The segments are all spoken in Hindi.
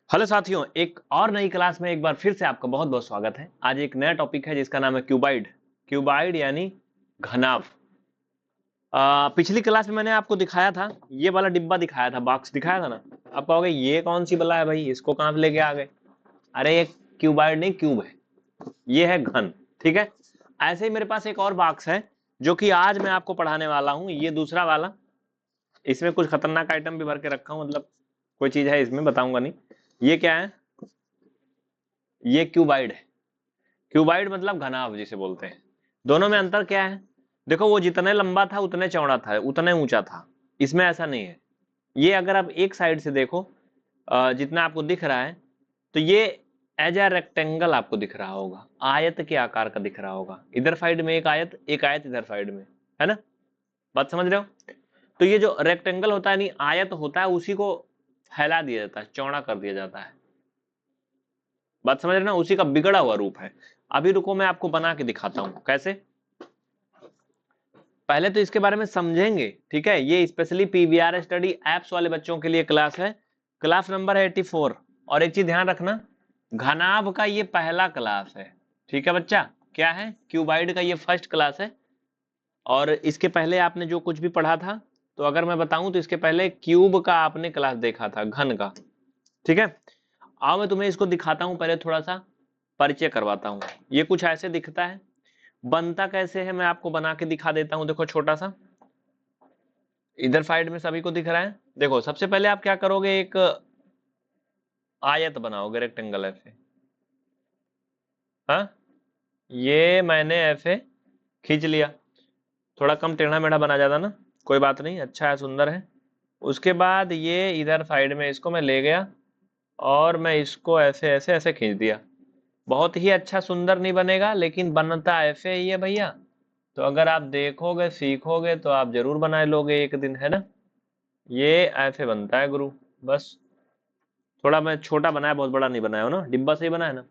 हेलो साथियों, एक और नई क्लास में एक बार फिर से आपका बहुत बहुत स्वागत है। आज एक नया टॉपिक है जिसका नाम है क्यूबाइड। क्यूबाइड यानी घनाभ। पिछली क्लास में मैंने आपको दिखाया था, ये वाला डिब्बा दिखाया था, बॉक्स दिखाया था ना। आप कहोगे ये कौन सी बला है भाई, इसको कहां से लेके आ गए। अरे ये क्यूबाइड नहीं, क्यूब है, ये है घन। ठीक है। ऐसे ही मेरे पास एक और बॉक्स है जो कि आज मैं आपको पढ़ाने वाला हूं, ये दूसरा वाला। इसमें कुछ खतरनाक आइटम भी भर के रखा हूं, मतलब कोई चीज है इसमें, बताऊंगा नहीं। ये क्या है, ये क्यूबाइड है। क्यूबाइड मतलब घनाभ जिसे बोलते हैं। दोनों में अंतर क्या है, देखो वो जितने लंबा था उतने चौड़ा था, उतने ऊंचा था। इसमें ऐसा नहीं है। ये अगर आप एक साइड से देखो, जितना आपको दिख रहा है, तो ये एज ए रेक्टेंगल आपको दिख रहा होगा, आयत के आकार का दिख रहा होगा। इधर साइड में एक आयत इधर साइड में, है ना। बात समझ रहे हो। तो ये जो रेक्टेंगल होता है, नहीं आयत होता है, उसी को फैला दिया जाता है, चौड़ा कर दिया जाता है। बात समझ रहे ना, उसी का बिगड़ा हुआ रूप है। अभी रुको, मैं आपको बना के दिखाता हूं कैसे। पहले तो इसके बारे में समझेंगे, ठीक है। ये स्पेशली पीवीआर स्टडी एप्स वाले बच्चों के लिए क्लास है। क्लास नंबर है 84। और एक चीज ध्यान रखना, घनाभ का ये पहला क्लास है, ठीक है बच्चा। क्या है, क्यूबाइड का ये फर्स्ट क्लास है। और इसके पहले आपने जो कुछ भी पढ़ा था, तो अगर मैं बताऊं तो इसके पहले क्यूब का आपने क्लास देखा था, घन का। ठीक है। आओ मैं तुम्हें इसको दिखाता हूं, पहले थोड़ा सा परिचय करवाता हूं। ये कुछ ऐसे दिखता है। बनता कैसे है मैं आपको बना के दिखा देता हूं। देखो छोटा सा, इधर साइड में सभी को दिख रहा है। देखो सबसे पहले आप क्या करोगे, एक आयत बनाओगे, रेक्टेंगल ऐसे। हाँ, ये मैंने ऐसे खींच लिया। थोड़ा कम टेढ़ा मेढ़ा बना जाता ना, कोई बात नहीं, अच्छा है, सुंदर है। उसके बाद ये इधर साइड में इसको मैं ले गया और मैं इसको ऐसे ऐसे ऐसे खींच दिया। बहुत ही अच्छा सुंदर नहीं बनेगा, लेकिन बनता ऐसे ही है भैया। तो अगर आप देखोगे सीखोगे तो आप जरूर बना लोगे एक दिन, है ना। ये ऐसे बनता है गुरु, बस। थोड़ा मैं छोटा बनाया, बहुत बड़ा नहीं बनाया हो ना, डिब्बा से ही बनाया ना।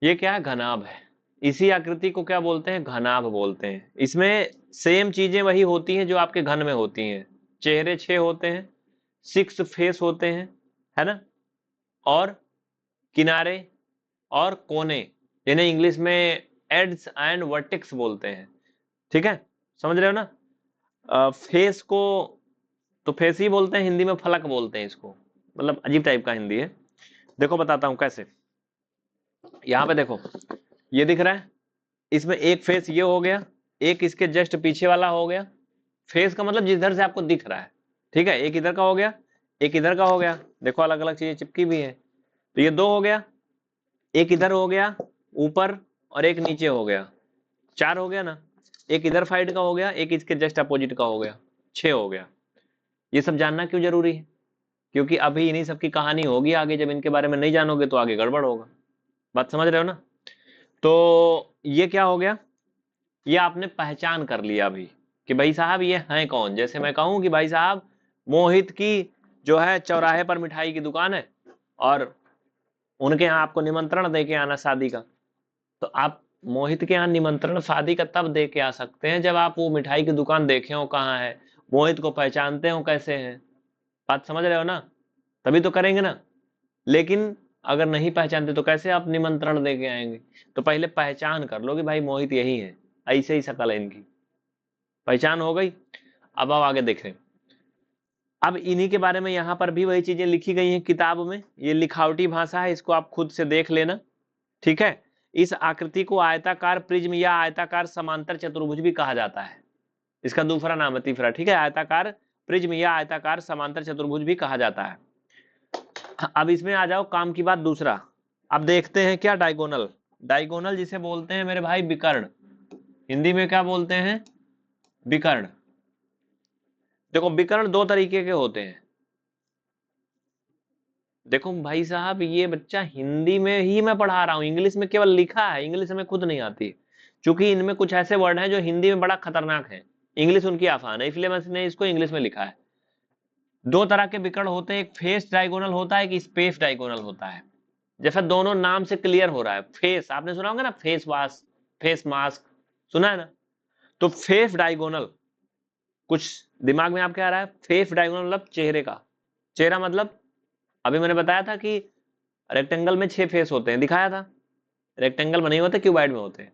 ये क्या है, घनाभ है। इसी आकृति को क्या बोलते हैं, घनाभ बोलते हैं। इसमें सेम चीजें वही होती हैं जो आपके घन में होती हैं। चेहरे 6 होते हैं, 6 फेस होते हैं, है ना। और किनारे और कोने, जिन्हें इंग्लिश में एड्स एंड वर्टेक्स बोलते हैं। ठीक है, समझ रहे हो ना। फेस को तो फेस ही बोलते हैं, हिंदी में फलक बोलते हैं इसको। मतलब अजीब टाइप का हिंदी है। देखो बताता हूं कैसे। यहाँ पे देखो, ये दिख रहा है, इसमें एक फेस ये हो गया, एक इसके जस्ट पीछे वाला हो गया। फेस का मतलब जिधर से आपको दिख रहा है, ठीक है। एक इधर का हो गया, एक इधर का हो गया। देखो अलग अलग चीजें चिपकी भी है, तो ये 2 हो गया। एक इधर हो गया ऊपर, और एक नीचे हो गया। 4 हो गया ना। एक इधर साइड का हो गया, एक इसके जस्ट अपोजिट का हो गया। 6 हो गया। ये सब जानना क्यों जरूरी है, क्योंकि अभी इन्हीं सब की कहानी होगी आगे। जब इनके बारे में नहीं जानोगे तो आगे गड़बड़ होगा। बात समझ रहे हो ना। तो ये क्या हो गया, ये आपने पहचान कर लिया अभी कि भाई साहब ये हैं कौन। जैसे मैं कहूं कि भाई साहब मोहित की जो है चौराहे पर मिठाई की दुकान है, और उनके यहाँ आपको निमंत्रण दे के आना शादी का। तो आप मोहित के यहाँ निमंत्रण शादी का तब दे के आ सकते हैं जब आप वो मिठाई की दुकान देखे हो कहाँ है, मोहित को पहचानते हो कैसे हैं। बात समझ रहे हो ना, तभी तो करेंगे ना। लेकिन अगर नहीं पहचानते तो कैसे आप निमंत्रण दे के आएंगे। तो पहले पहचान कर लो कि भाई मोहित यही है, ऐसे ही शक्ल है इनकी, पहचान हो गई। अब आप आगे देखें। अब इन्हीं के बारे में यहाँ पर भी वही चीजें लिखी गई हैं किताब में। ये लिखावटी भाषा है, इसको आप खुद से देख लेना, ठीक है। इस आकृति को आयताकार प्रिज्म या आयताकार समांतर चतुर्भुज भी कहा जाता है। इसका दूसरा नाम है, तीसरा, ठीक है। आयताकार प्रिज्म या आयताकार समांतर चतुर्भुज भी कहा जाता है। अब इसमें आ जाओ, काम की बात दूसरा। अब देखते हैं क्या, डायगोनल। डायगोनल जिसे बोलते हैं मेरे भाई विकर्ण, हिंदी में क्या बोलते हैं, विकर्ण। देखो विकर्ण 2 तरीके के होते हैं। देखो भाई साहब, ये बच्चा हिंदी में ही मैं पढ़ा रहा हूं, इंग्लिश में केवल लिखा है, इंग्लिश हमें खुद नहीं आती। क्योंकि इनमें कुछ ऐसे वर्ड हैं जो हिंदी में बड़ा खतरनाक है, इंग्लिश उनकी आसान है, इसलिए मैंने इसको इंग्लिश में लिखा है। 2 तरह के विकर्ण होते हैं, एक फेस डायगोनल होता है, एक स्पेस डायगोनल होता है। जैसा दोनों नाम से क्लियर हो रहा है, फेस आपने सुना होगा ना, फेस वाश, फेस मास्क, सुना है ना। तो फेस डायगोनल, कुछ दिमाग में आपके आ रहा है, फेस डायगोनल मतलब चेहरे का, चेहरा मतलब अभी मैंने बताया था कि रेक्टेंगल में 6 फेस होते हैं, दिखाया था। रेक्टेंगल में नहीं होते, क्यूबाइड में होते हैं।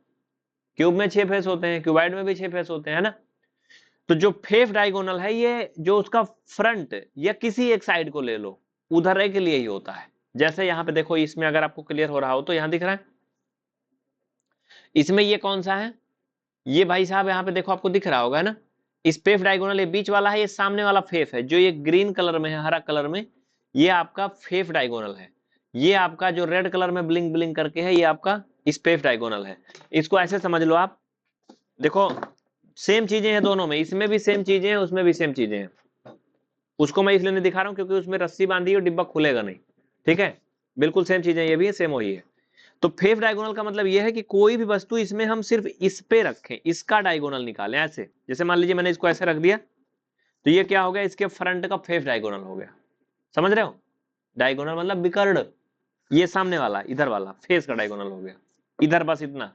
क्यूब में 6 फेस होते हैं, क्यूबाइड में भी 6 फेस होते हैं, है ना। तो जो फेस डायगोनल है, ये जो उसका फ्रंट या किसी एक साइड को ले लो, उधर के लिए ही होता है। जैसे यहाँ पे देखो, इसमें अगर आपको क्लियर हो रहा हो तो यहाँ दिख रहा है, इसमें ये कौन सा है, ये भाई साहब यहाँ पे देखो, आपको दिख रहा होगा, है ना। इस फेस डायगोनल ये बीच वाला है, ये सामने वाला फेस है, जो ये ग्रीन कलर में है, हरा कलर में, ये आपका फेस डायगोनल है। ये आपका जो रेड कलर में ब्लिंक ब्लिंक करके है, ये आपका स्पेस डायगोनल है। इसको ऐसे समझ लो आप, देखो सेम चीजें हैं दोनों में, इसमें भी सेम चीजें हैं, उसमें भी सेम चीजें हैं। उसको मैं इसलिए नहीं दिखा रहा हूं क्योंकि उसमें रस्सी बांधी है और डिब्बा खुलेगा नहीं, ठीक है। बिल्कुल सेम चीजें ये भी है, सेम वही है। तो फेस डायगोनल का मतलब ये है कि कोई भी वस्तु इसमें हम सिर्फ इस पे रखें, इसका डायगोनल निकालें ऐसे। जैसे मान लीजिए मैंने इसको ऐसे रख दिया, तो ये क्या हो गया, इसके फ्रंट का फेस डायगोनल हो गया। समझ रहे हो, डायगोनल मतलब विकर्ण, ये सामने वाला इधर वाला फेस का डायगोनल हो गया, इधर बस इतना,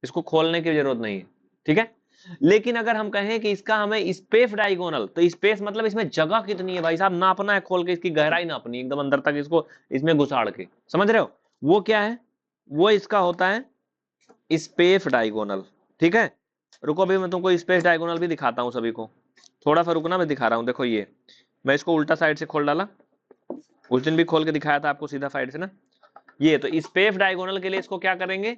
इसको खोलने की जरूरत नहीं है, ठीक है। लेकिन अगर हम कहें कि इसका हमें स्पेस डायगोनल, तो स्पेस मतलब इसमें जगह कितनी है भाई साहब, नापना है, खोल के इसकी गहराई नापनी है एकदम अंदर तक, इसको इसमें घुसाड़ के, समझ रहे हो, वो क्या है, वो इसका होता है स्पेस डायगोनल, ठीक है। रुको अभी मैं तुमको स्पेस डायगोनल भी दिखाता हूँ सभी को, थोड़ा सा रुकना, मैं दिखा रहा हूँ। देखो ये मैं इसको उल्टा साइड से खोल डाला, उस दिन भी खोल के दिखाया था आपको सीधा साइड से ना। ये तो स्पेस डायगोनल के लिए इसको क्या करेंगे,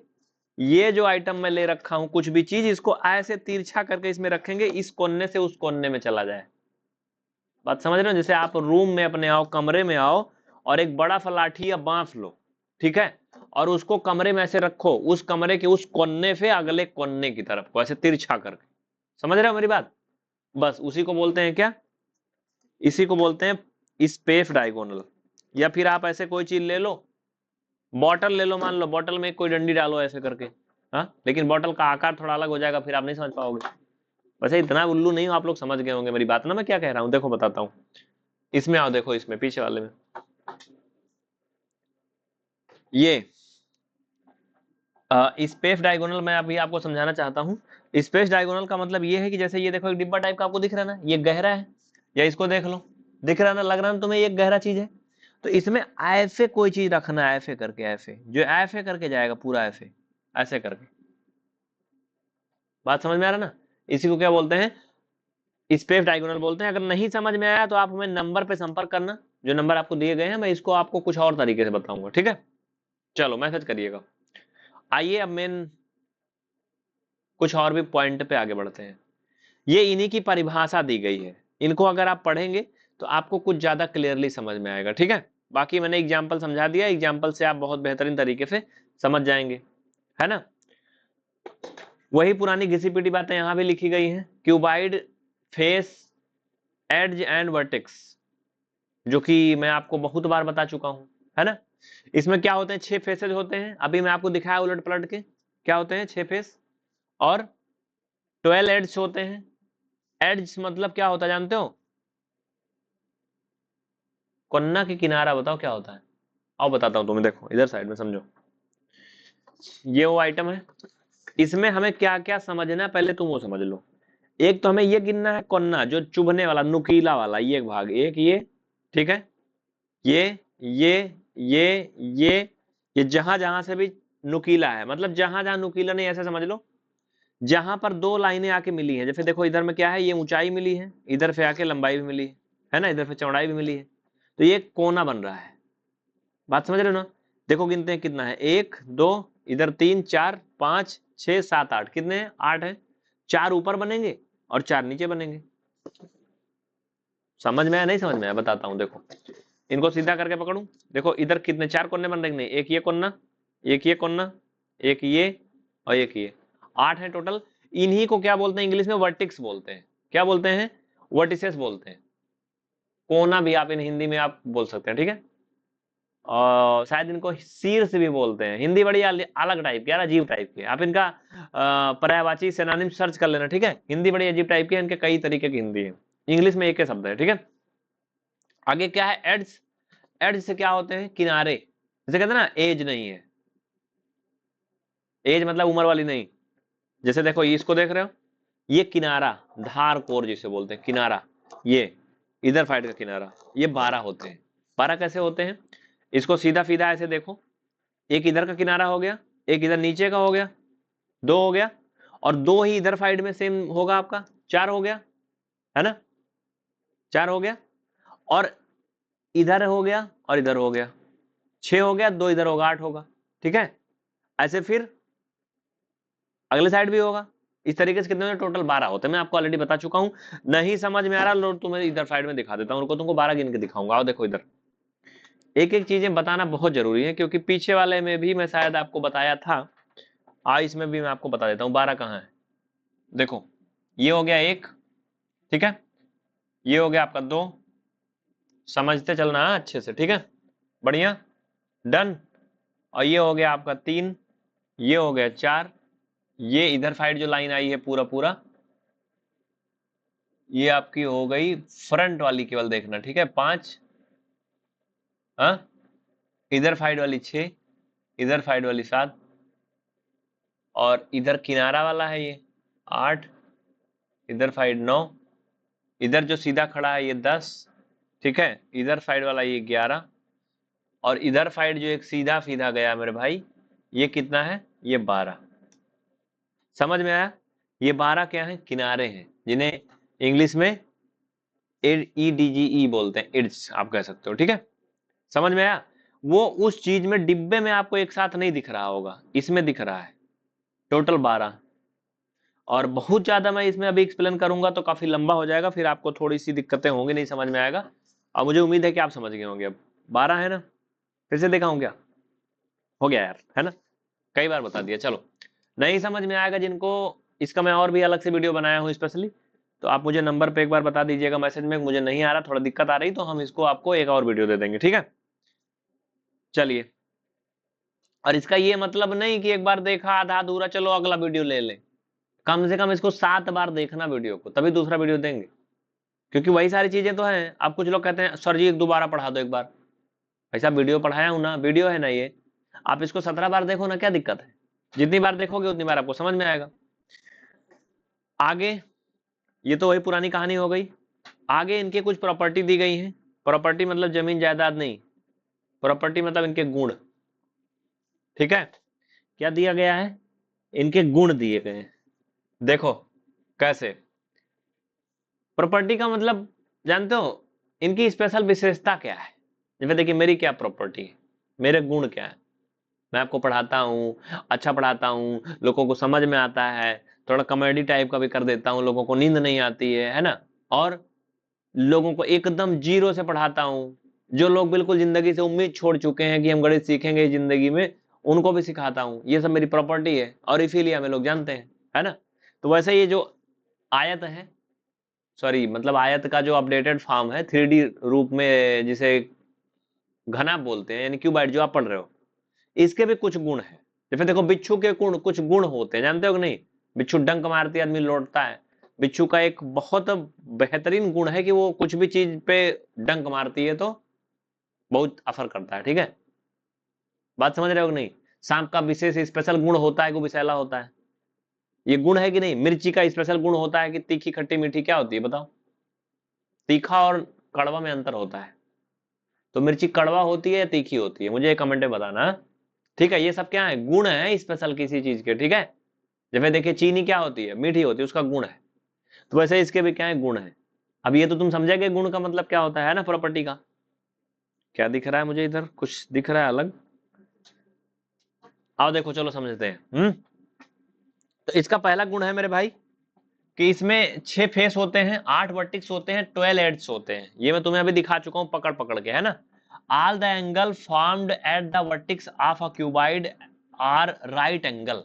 ये जो आइटम मैं ले रखा हूं कुछ भी चीज, इसको ऐसे तिरछा करके इसमें रखेंगे, इस कोने से उस कोने में चला जाए। बात समझ रहे हो, जैसे आप रूम में अपने आओ, कमरे में आओ, और एक बड़ा सा लाठी या बांस लो, ठीक है, और उसको कमरे में ऐसे रखो, उस कमरे के उस कोने से अगले कोने की तरफ को ऐसे तिरछा करके, समझ रहे हो मेरी बात। बस उसी को बोलते हैं क्या, इसी को बोलते हैं स्पेस डायगोनल। या फिर आप ऐसे कोई चीज ले लो, बॉटल ले लो, मान लो बॉटल में कोई डंडी डालो ऐसे करके, हाँ, लेकिन बॉटल का आकार थोड़ा अलग हो जाएगा, फिर आप नहीं समझ पाओगे। वैसे इतना उल्लू नहीं हो आप लोग, समझ गए होंगे मेरी बात ना, मैं क्या कह रहा हूँ। देखो बताता हूँ, इसमें आओ, देखो इसमें पीछे वाले में, ये स्पेस डायगोनल मैं अभी आपको समझाना चाहता हूँ। स्पेस डायगोनल का मतलब ये है कि जैसे ये देखो एक डिब्बा टाइप का आपको दिख रहा है ना, ये गहरा है, या इसको देख लो, दिख रहा है ना, लग रहा है ना तुम्हें ये गहरा चीज है। तो इसमें ऐसे कोई चीज रखना है, ऐसे करके, ऐसे जो ऐसे करके जाएगा पूरा, ऐसे ऐसे करके। बात समझ में आ रहा है ना, इसी को क्या बोलते हैं, स्पेस डायगोनल बोलते हैं। अगर नहीं समझ में आया तो आप हमें नंबर पे संपर्क करना, जो नंबर आपको दिए गए हैं, मैं इसको आपको कुछ और तरीके से बताऊंगा, ठीक है। चलो मैसेज करिएगा। आइए अब मेन कुछ और भी पॉइंट पे आगे बढ़ते हैं। ये इन्हीं की परिभाषा दी गई है, इनको अगर आप पढ़ेंगे तो आपको कुछ ज्यादा क्लियरली समझ में आएगा, ठीक है। बाकी मैंने एग्जाम्पल समझा दिया, एग्जाम्पल से आप बहुत बेहतरीन तरीके से समझ जाएंगे, है ना। वही पुरानी घिसी पिटी बातें यहां भी लिखी गई हैं। Cuboid, face, edge and vertex, जो कि मैं आपको बहुत बार बता चुका हूं, है ना। इसमें क्या होते हैं, 6 फेसेज होते हैं, अभी मैं आपको दिखाया उलट पलट के, क्या होते हैं 6 फेस, और 12 एड्स होते हैं। एड्स मतलब क्या होता है जानते हो, कोन्ना की किनारा, बताओ क्या होता है। आओ बताता हूं तुम्हें, देखो इधर साइड में समझो, ये वो आइटम है, इसमें हमें क्या क्या समझना है पहले तुम वो समझ लो। एक तो हमें ये गिनना है कोन्ना, जो चुभने वाला नुकीला वाला, ये एक भाग, एक ये, ठीक है, ये ये ये ये ये जहां जहां से भी नुकीला है, मतलब जहां जहां नुकीला नहीं, ऐसे समझ लो, जहां पर दो लाइनें आके मिली हैं, जैसे देखो इधर में क्या है, ये ऊंचाई मिली है, इधर से आके लंबाई भी मिली है ना, इधर से चौड़ाई भी मिली है, तो ये कोना बन रहा है। बात समझ रहे हो ना। देखो गिनते हैं कितना है, 1 2, इधर 3 4 5 6 7 8, कितने हैं, 8 है। 4 ऊपर बनेंगे और 4 नीचे बनेंगे। समझ में आया नहीं समझ में आया, बताता हूं, देखो इनको सीधा करके पकड़ू, देखो इधर कितने 4 कोने बन रहे हैं, नहीं, एक ये कोना, एक ये कोना, एक ये, और एक ये, 8 है टोटल। इन्हीं को क्या बोलते हैं इंग्लिश में, वर्टिक्स बोलते हैं। क्या बोलते हैं, वर्टिसेस बोलते हैं। कोना भी आप इन हिंदी में आप बोल सकते हैं, ठीक है। और शायद इनको शीर्ष भी बोलते हैं। हिंदी बड़ी अलग टाइप की, यार अजीब टाइप की, आप इनका पर्यायवाची सिनोनिम सर्च कर लेना, ठीक है। हिंदी बड़ी अजीब टाइप की है, इनके कई तरीके की हिंदी है, इंग्लिश में एक ही शब्द है, ठीक है। आगे क्या है, एड्स। एड्स से क्या होते हैं, किनारे, जैसे कहते हैं ना एज नहीं है, एज मतलब उम्र वाली नहीं। जैसे देखो इसको देख रहे हो, ये किनारा, धार कोर जिसे बोलते हैं किनारा, ये इधर साइड का किनारा, ये 12 होते हैं, 12 कैसे होते हैं? इसको सीधा सीधा ऐसे देखो, एक इधर का किनारा हो गया, एक इधर नीचे का हो गया, 2 हो गया, और 2 ही इधर साइड में सेम होगा आपका, 4 हो गया, है ना, 4 हो गया, और इधर हो गया और इधर हो गया, 6 हो गया, 2 इधर होगा, 8 होगा, ठीक है। ऐसे फिर अगले साइड भी होगा। इस तरीके से कितने टोटल 12 होते हैं, मैं आपको ऑलरेडी बता चुका हूं। नहीं समझ में आ रहा, लो तुम्हें इधर साइड में दिखा देता हूं, उनको तुमको 12 गिन के दिखाऊंगा। आओ देखो इधर, एक एक चीजें बताना बहुत जरूरी है, क्योंकि पीछे वाले में भी मैं शायद आपको बताया था, इसमें भी मैं आपको बता देता हूँ 12 कहाँ है। देखो, ये हो गया 1, ठीक है, ये हो गया आपका 2, समझते चलना है अच्छे से, ठीक है, बढ़िया, डन। और ये हो गया आपका 3, ये हो गया 4, ये इधर साइड जो लाइन आई है पूरा पूरा, ये आपकी हो गई फ्रंट वाली, केवल देखना, ठीक है, 5, हाँ, इधर साइड वाली 6, इधर साइड वाली 7, और इधर किनारा वाला है ये 8, इधर साइड 9, इधर जो सीधा खड़ा है ये 10, ठीक है, इधर साइड वाला ये 11, और इधर साइड जो एक सीधा सीधा गया मेरे भाई, ये कितना है, ये 12। समझ में आया? ये 12 क्या है, किनारे हैं, जिन्हें इंग्लिश में EDGE बोलते हैं, इड्स आप कह सकते हो, ठीक है, समझ में आया? वो उस चीज में डिब्बे में आपको एक साथ नहीं दिख रहा होगा, इसमें दिख रहा है टोटल 12। और बहुत ज्यादा मैं इसमें अभी एक्सप्लेन करूंगा तो काफी लंबा हो जाएगा, फिर आपको थोड़ी सी दिक्कतें होंगी, नहीं समझ में आएगा। और मुझे उम्मीद है कि आप समझ गए होंगे। अब 12 है ना, फिर से दिखाऊं क्या? हो गया यार, है ना, कई बार बता दिया। चलो, नहीं समझ में आएगा जिनको, इसका मैं और भी अलग से वीडियो बनाया हूँ स्पेशली, तो आप मुझे नंबर पे एक बार बता दीजिएगा मैसेज में, मुझे नहीं आ रहा, थोड़ा दिक्कत आ रही, तो हम इसको आपको एक और वीडियो दे देंगे, ठीक है। चलिए, और इसका ये मतलब नहीं कि एक बार देखा आधा अधूरा चलो अगला वीडियो ले लें, कम से कम इसको 7 बार देखना वीडियो को, तभी दूसरा वीडियो देंगे, क्योंकि वही सारी चीजें तो हैं। अब कुछ लोग कहते हैं सर जी एक दोबारा पढ़ा दो एक बार, ऐसा वीडियो पढ़ाया हूं ना, वीडियो है ना ये, आप इसको 17 बार देखो ना, क्या दिक्कत है? जितनी बार देखोगे उतनी बार आपको समझ में आएगा। आगे, ये तो वही पुरानी कहानी हो गई। आगे इनके कुछ प्रॉपर्टी दी गई है, प्रॉपर्टी मतलब जमीन जायदाद नहीं, प्रॉपर्टी मतलब इनके गुण, ठीक है। क्या दिया गया है, इनके गुण दिए गए हैं। देखो कैसे, प्रॉपर्टी का मतलब जानते हो, इनकी स्पेशल विशेषता क्या है। जैसे देखिए मेरी क्या प्रॉपर्टी है, मेरे गुण क्या है, मैं आपको पढ़ाता हूँ, अच्छा पढ़ाता हूँ, लोगों को समझ में आता है, थोड़ा कॉमेडी टाइप का भी कर देता हूँ, लोगों को नींद नहीं आती है ना, और लोगों को एकदम जीरो से पढ़ाता हूँ, जो लोग बिल्कुल जिंदगी से उम्मीद छोड़ चुके हैं कि हम गणित सीखेंगे जिंदगी में, उनको भी सिखाता हूँ। ये सब मेरी प्रॉपर्टी है, और इसीलिए हमें लोग जानते हैं, है ना। तो वैसे ये जो आयत है, सॉरी मतलब आयत का जो अपडेटेड फॉर्म है 3D रूप में, जिसे घना बोलते हैं, यानी क्यूबाइड जो आप पढ़ रहे हो, इसके भी कुछ गुण है। जैसे देखो बिच्छू के गुण, कुछ गुण होते हैं, जानते हो कि नहीं? बिच्छू डंक मारती आदमी लौटता है। बिच्छू का एक बहुत बेहतरीन गुण है कि वो कुछ भी चीज पे डंक मारती है तो बहुत असर करता है, ठीक है, बात समझ रहे हो कि नहीं? सांप का विशेष स्पेशल गुण होता है कि वो विषैला होता है, ये गुण है कि नहीं? मिर्ची का स्पेशल गुण होता है कि तीखी खट्टी मीठी, क्या होती है बताओ? तीखा और कड़वा में अंतर होता है, तो मिर्ची कड़वा होती है या तीखी होती है, मुझे कमेंट में बताना, ठीक है। ये सब क्या है, गुण है स्पेशल किसी चीज के, ठीक है। जैसे देखिए चीनी क्या होती है, मीठी होती है, उसका गुण है, तो वैसे इसके भी क्या है, गुण है। अब ये तो तुम समझेगे गुण का मतलब क्या होता है ना, प्रॉपर्टी का। क्या दिख रहा है मुझे इधर, कुछ दिख रहा है अलग? आओ देखो, चलो समझते हैं। तो इसका पहला गुण है मेरे भाई कि इसमें 6 फेस होते हैं, 8 वर्टिक्स होते हैं, 12 एड्स होते हैं। ये मैं तुम्हें अभी दिखा चुका हूं पकड़ पकड़ के, है ना। All the angle formed at the vertices of a cuboid are right angle.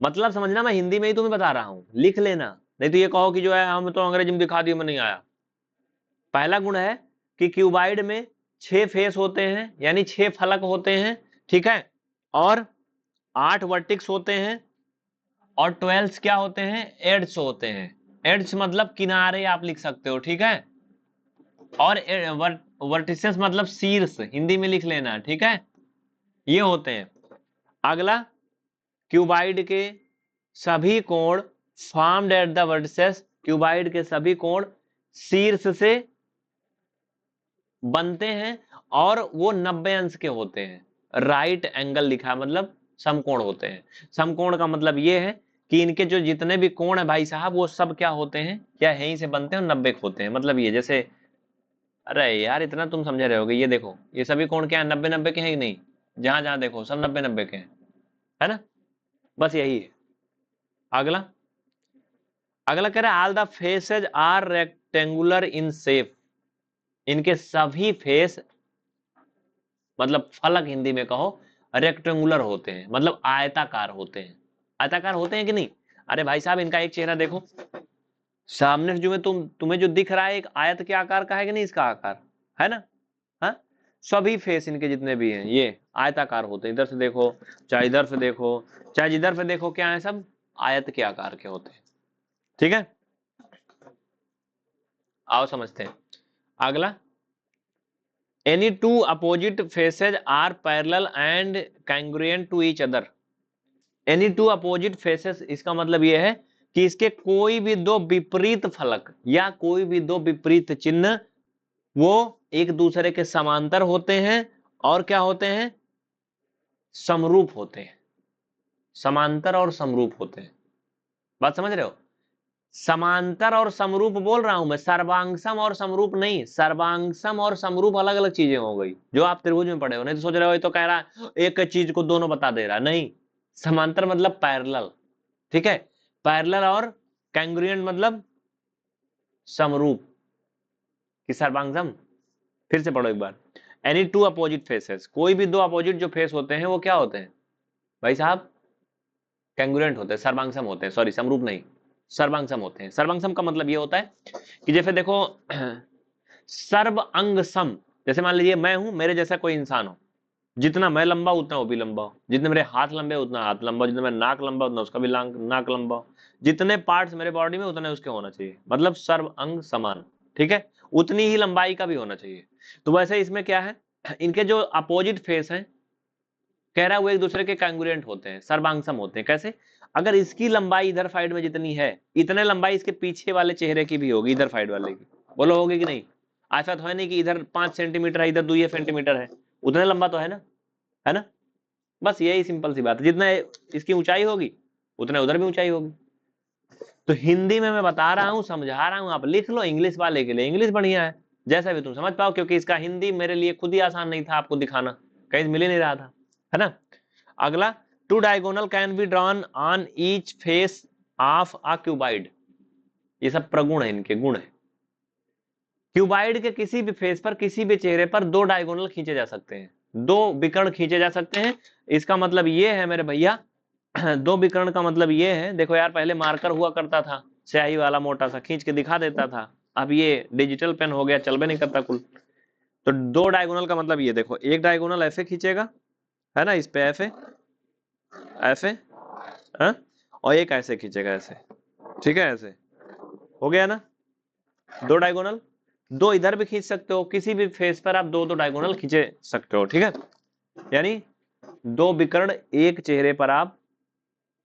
मतलब समझना, मैं हिंदी में ही तुम्हें बता रहा हूं, लिख लेना, नहीं तो ये कहो कि जो है हम तो अंग्रेजी में दिखा दिए, में नहीं आया। पहला गुण है कि क्यूबाइड में 6 फेस होते हैं, यानी 6 फलक होते हैं, ठीक है, और 8 वर्टिक्स होते हैं, और 12 क्या होते हैं, एड्स होते हैं। एड्स मतलब किनारे आप लिख सकते हो, ठीक है, और वर्टिसेस मतलब शीर्ष, हिंदी में लिख लेना, ठीक है, ये होते हैं। अगला, क्यूबाइड के सभी कोण formed at the vertices, cuboid के सभी कोण शीर्ष से बनते हैं और वो 90 अंश के होते हैं। राइट एंगल लिखा है मतलब समकोण होते हैं। समकोण का मतलब ये है कि इनके जो जितने भी कोण है भाई साहब वो सब क्या होते हैं, क्या यहीं से बनते हैं और 90 के होते हैं। मतलब ये जैसे, अरे यार इतना तुम समझे रहे होगे, ये देखो ये सभी कोण क्या है, 90-90 के हैं कि नहीं, जहां जहां देखो सब 90-90 के हैं, है ना, बस यही है। अगला, अगला कह रहा है all the faces are rectangular in shape, इनके सभी फेस मतलब फलक हिंदी में कहो रेक्टेंगुलर होते हैं, मतलब आयताकार होते हैं। आयताकार होते हैं कि नहीं? अरे भाई साहब इनका एक चेहरा देखो, सामने से जो में तुम्हें जो दिख रहा है एक आयत के आकार का है कि नहीं, इसका आकार है ना। हाँ, सभी फेस इनके जितने भी हैं ये आयताकार होते हैं। इधर से देखो चाहे इधर से देखो चाहे जिधर से देखो, क्या है, सब आयत के आकार के होते हैं। ठीक है, आओ समझते हैं अगला। Any two opposite faces are parallel and congruent to each other. Any two opposite faces इसका मतलब यह है कि इसके कोई भी दो विपरीत फलक या कोई भी दो विपरीत चिन्ह वो एक दूसरे के समांतर होते हैं और क्या होते हैं, समरूप होते हैं। समांतर और समरूप होते हैं, बात समझ रहे हो? समांतर और समरूप बोल रहा हूं मैं, सर्वांगसम और समरूप नहीं। सर्वांगसम और समरूप अलग अलग चीजें हो गई, जो आप त्रिभुज में पढ़े हो। नहीं तो सोच रहे हो ये तो कह रहा है एक चीज को दोनों बता दे रहा है, नहीं। समांतर मतलब पैरेलल, ठीक है, पैरेलल और कैंग्रुएंट मतलब समरूप कि सर्वांगसम। फिर से पढ़ो एक बार। एनी टू अपोजिट फेसेस, कोई भी दो अपोजिट जो फेस होते हैं वो क्या होते हैं भाई साहब, कैंग्रुएंट होते हैं, सर्वांगसम होते हैं, सॉरी समरूप नहीं, सर्वांगसम होते हैं। सर्वांगसम का मतलब ये होता है कि जैसे देखो सर्व अंग सम, जैसे मान लीजिए मैं हूं, मेरे जैसा कोई इंसान हो, जितना मैं लंबा उतना वो भी लंबा हो, जितने मेरे हाथ लंबे उतना हाथ लंबा, जितना मेरा नाक लंबा उतना उसका भी नाक लंबा हो, जितने पार्ट्स मेरे बॉडी में उतने उसके होना चाहिए, मतलब सर्व अंग समान। ठीक है, उतनी ही लंबाई का भी होना चाहिए। तो वैसे इसमें क्या है, इनके जो अपोजिट फेस हैं, कह रहा है वो एक दूसरे के कांग्रुएंट होते हैं, सर्वांगसम होते हैं। कैसे? अगर इसकी लंबाई इधर साइड में जितनी है, इतने लंबाई इसके पीछे वाले चेहरे की भी होगी, इधर साइड वाले की। बोलो होगी कि नहीं? ऐसा तो है नहीं कि इधर 5 सेंटीमीटर है इधर 2 सेंटीमीटर है, उतने लंबा तो है ना, है ना। बस यही सिंपल सी बात है, जितना इसकी ऊंचाई होगी उतना उधर भी ऊंचाई होगी। तो हिंदी में मैं बता रहा हूं, समझा रहा हूं, आप लिख लो। इंग्लिश वाले के लिए इंग्लिश बढ़िया है, जैसा भी तुम समझ पाओ, क्योंकि इसका हिंदी मेरे लिए खुद ही आसान नहीं था आपको दिखाना, कहीं मिल ही नहीं रहा था, है ना। अगला, two diagonal can be drawn on each face of a cuboid. ये सब प्रगुण है, इनके गुण है। क्यूबाइड के किसी भी फेस पर, किसी भी चेहरे पर दो डायगोनल खींचे जा सकते हैं, दो विकर्ण खींचे जा सकते हैं। इसका मतलब ये है मेरे भैया, दो विकर्ण का मतलब ये है, देखो यार पहले मार्कर हुआ करता था, स्याही वाला मोटा सा खींच के दिखा देता था, अब ये डिजिटल पेन हो गया, चल भी नहीं करता कुल। तो दो डायगोनल का मतलब ये देखो, एक डायगोनल ऐसे खींचेगा, है ना, इस पे ऐसे ऐसे, हाँ, और एक ऐसे खींचेगा ऐसे, ठीक है, ऐसे हो गया ना, दो डायगोनल। दो इधर भी खींच सकते हो, किसी भी फेस पर आप दो दो डायगोनल खींचे सकते हो, ठीक है। यानी दो विकर्ण एक चेहरे पर आप,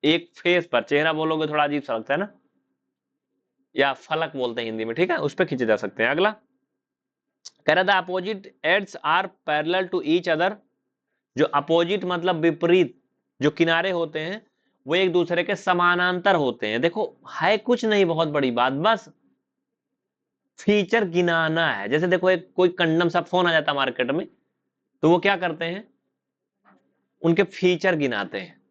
एक फेस पर, चेहरा बोलोगे थोड़ा अजीब सा लगता है ना, या फलक बोलते हैं हिंदी में, ठीक है, उस पर खींचे जा सकते हैं। अगला कह रहा था opposite edges are parallel to each other. जो अपोजिट मतलब विपरीत जो किनारे होते हैं वो एक दूसरे के समानांतर होते हैं। देखो है कुछ नहीं, बहुत बड़ी बात, बस फीचर गिनाना है। जैसे देखो एक कोई कंडम सा फोन आ जाता है मार्केट में, तो वो क्या करते हैं, उनके फीचर गिनाते हैं।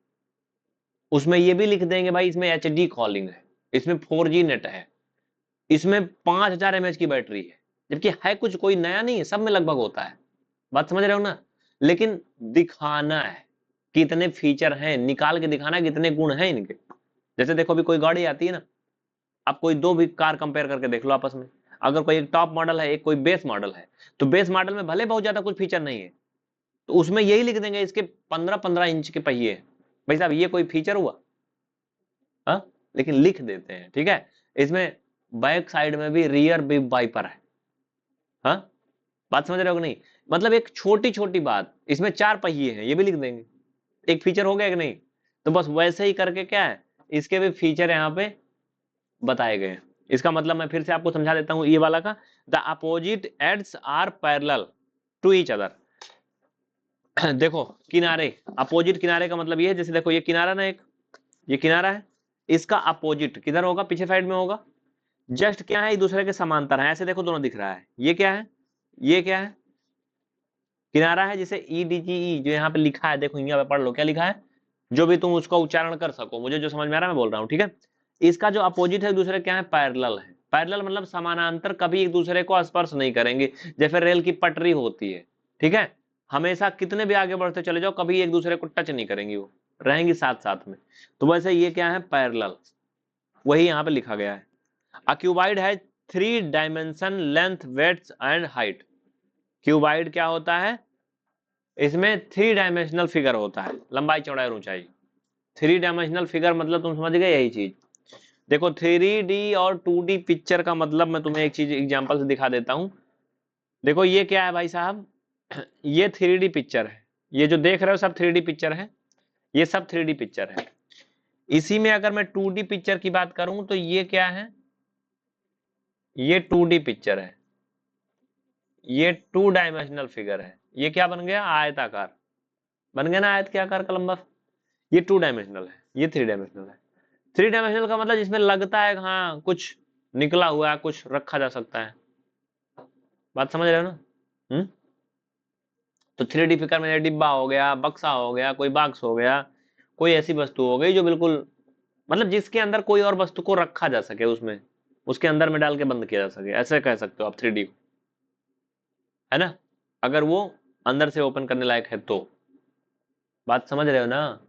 उसमें ये भी लिख देंगे भाई इसमें HD कॉलिंग है, इसमें 4G नेट है, इसमें 5000 mAh की बैटरी है। जबकि है कुछ कोई नया नहीं है, सब में लगभग होता है, बात समझ रहे हो ना। लेकिन दिखाना है कितने फीचर हैं, निकाल के दिखाना है कितने गुण हैं इनके। जैसे देखो अभी कोई गाड़ी आती है ना, आप कोई दो भी कार कंपेयर करके देख लो आपस में, अगर कोई एक टॉप मॉडल है एक कोई बेस मॉडल है, तो बेस मॉडल में भले बहुत ज्यादा कुछ फीचर नहीं है, तो उसमें यही लिख देंगे इसके 15-15 इंच के पहिए। भाई साहब ये कोई फीचर हुआ? हाँ, लेकिन लिख देते हैं, ठीक है। इसमें बैक साइड में भी रियर बिग वाइपर है, हाँ, बात समझ रहे हो कि नहीं। मतलब एक छोटी छोटी बात, इसमें 4 पहिए हैं ये भी लिख देंगे, एक फीचर हो गया कि नहीं। तो बस वैसे ही करके क्या है, इसके भी फीचर यहाँ पे बताए गए हैं। इसका मतलब मैं फिर से आपको समझा देता हूं ये वाला का, the opposite edges are parallel to each other. देखो किनारे, अपोजिट किनारे का मतलब ये है, जैसे देखो ये किनारा ना, एक ये किनारा है, इसका अपोजिट किधर होगा, पीछे साइड में होगा। जस्ट क्या है, एक दूसरे के समांतर है, ऐसे देखो दोनों दिख रहा है। ये क्या है, ये क्या है, किनारा है, जिसे ई डी जी ई जो यहाँ पे लिखा है, देखो यहाँ पे पढ़ लो क्या लिखा है, जो भी तुम उसका उच्चारण कर सको, मुझे जो समझ में आ रहा है मैं बोल रहा हूँ, ठीक है। इसका जो अपोजिट है एक दूसरे क्या है, पैरेलल है। पैरेलल मतलब समानांतर, कभी एक दूसरे को स्पर्श नहीं करेंगे, जैसे रेल की पटरी होती है, ठीक है। हमेशा कितने भी आगे बढ़ते चले जाओ, कभी एक दूसरे को टच नहीं करेंगी, वो रहेंगी साथ साथ में। तो वैसे ये क्या है, पैरेलल, वही यहाँ पे लिखा गया है। अ क्यूबाइड है 3 dimension length width and height. Cuboid क्या होता है, इसमें 3 डायमेंशनल फिगर होता है, लंबाई चौड़ाई और ऊंचाई। 3 डायमेंशनल फिगर मतलब तुम समझ गए यही चीज। देखो 3D और 2D पिक्चर का मतलब मैं तुम्हें एक चीज एग्जांपल से दिखा देता हूं। देखो ये क्या है भाई साहब, ये 3D पिक्चर है, ये जो देख रहे हो सब 3D पिक्चर है, ये सब 3D पिक्चर है। इसी में अगर मैं 2D पिक्चर की बात करूं तो ये क्या है, ये 2D पिक्चर है, ये 2 डायमेंशनल फिगर है। ये क्या बन गया, आयताकार बन गया ना, आयत के आकार का लंबा। ये 2 डायमेंशनल है, ये 3 डायमेंशनल है। 3 डायमेंशनल का मतलब जिसमें लगता है हाँ कुछ निकला हुआ है, कुछ रखा जा सकता है। बात समझ रहे हो ना? तो 3D फिगर में डिब्बा हो गया, बक्सा हो गया, कोई बॉक्स हो गया, कोई ऐसी वस्तु हो गई जो बिल्कुल मतलब जिसके अंदर कोई और वस्तु को रखा जा सके, उसमें उसके अंदर में डाल के बंद किया जा सके, ऐसे कह सकते हो आप 3D को, है ना, अगर वो अंदर से ओपन करने लायक है तो। बात समझ रहे हो ना?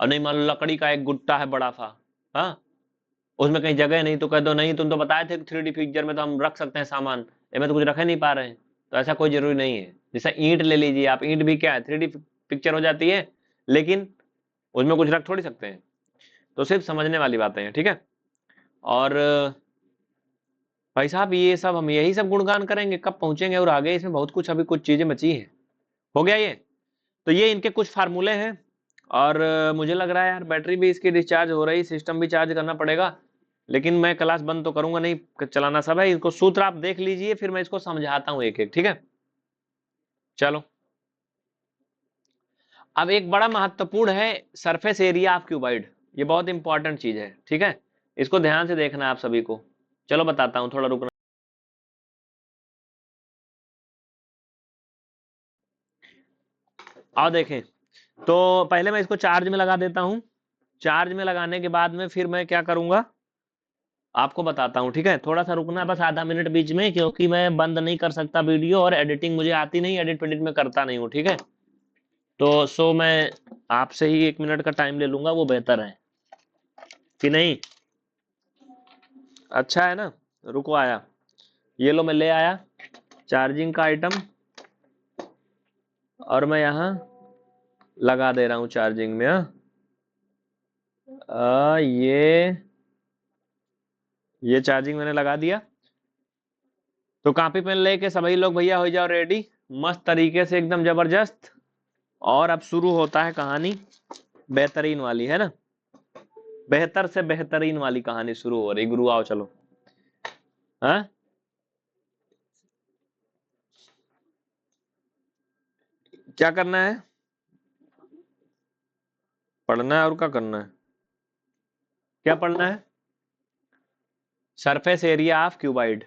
और नहीं मान लो लकड़ी का एक गुट्टा है बड़ा सा, हाँ, उसमें कहीं जगह नहीं, तो कह दो नहीं तुम तो बताए थे 3D पिक्चर में तो हम रख सकते हैं सामान, इसमें तो कुछ रख ही नहीं पा रहे हैं। तो ऐसा कोई जरूरी नहीं है। जैसा ईंट ले लीजिए आप, ईंट भी क्या है, 3D पिक्चर हो जाती है, लेकिन उसमें कुछ रख थोड़ी सकते हैं। तो सिर्फ समझने वाली बातें हैं, ठीक है। और भाई साहब ये सब हम यही सब गुणगान करेंगे, कब पहुंचेंगे और आगे, इसमें बहुत कुछ अभी कुछ चीजें बची है। हो गया ये, तो ये इनके कुछ फार्मूले हैं। और मुझे लग रहा है यार बैटरी भी इसकी डिस्चार्ज हो रही, सिस्टम भी चार्ज करना पड़ेगा। लेकिन मैं क्लास बंद तो करूंगा नहीं, चलाना सब है। इनको सूत्र आप देख लीजिए, फिर मैं इसको समझाता हूँ एक एक, ठीक है। चलो अब एक बड़ा महत्वपूर्ण है सरफेस एरिया ऑफ क्यूबाइड, ये बहुत इंपॉर्टेंट चीज है, ठीक है। इसको ध्यान से देखना है आप सभी को। चलो बताता हूँ, थोड़ा रुकना। आओ देखें, तो पहले मैं इसको चार्ज में लगा देता हूँ। चार्ज में लगाने के बाद में फिर मैं क्या करूंगा आपको बताता हूँ, ठीक है। थोड़ा सा रुकना बस आधा मिनट बीच में, क्योंकि मैं बंद नहीं कर सकता वीडियो, और एडिटिंग मुझे आती नहीं, एडिट वेडिट में करता नहीं हूँ, ठीक है। तो सो मैं आपसे ही 1 मिनट का टाइम ले लूंगा, वो बेहतर है कि नहीं। अच्छा है ना, रुको आया, ये लो मैं ले आया चार्जिंग का आइटम, और मैं यहाँ लगा दे रहा हूँ चार्जिंग में। ये चार्जिंग मैंने लगा दिया। तो कॉपी पेन लेके सभी लोग भैया हो जाओ रेडी, मस्त तरीके से एकदम जबरदस्त। और अब शुरू होता है कहानी बेहतरीन वाली, है ना, बेहतर से बेहतरीन वाली कहानी शुरू हो रही। गुरु आओ चलो, हाँ क्या करना है, पढ़ना है और क्या करना है, क्या पढ़ना है, surface area of cuboid.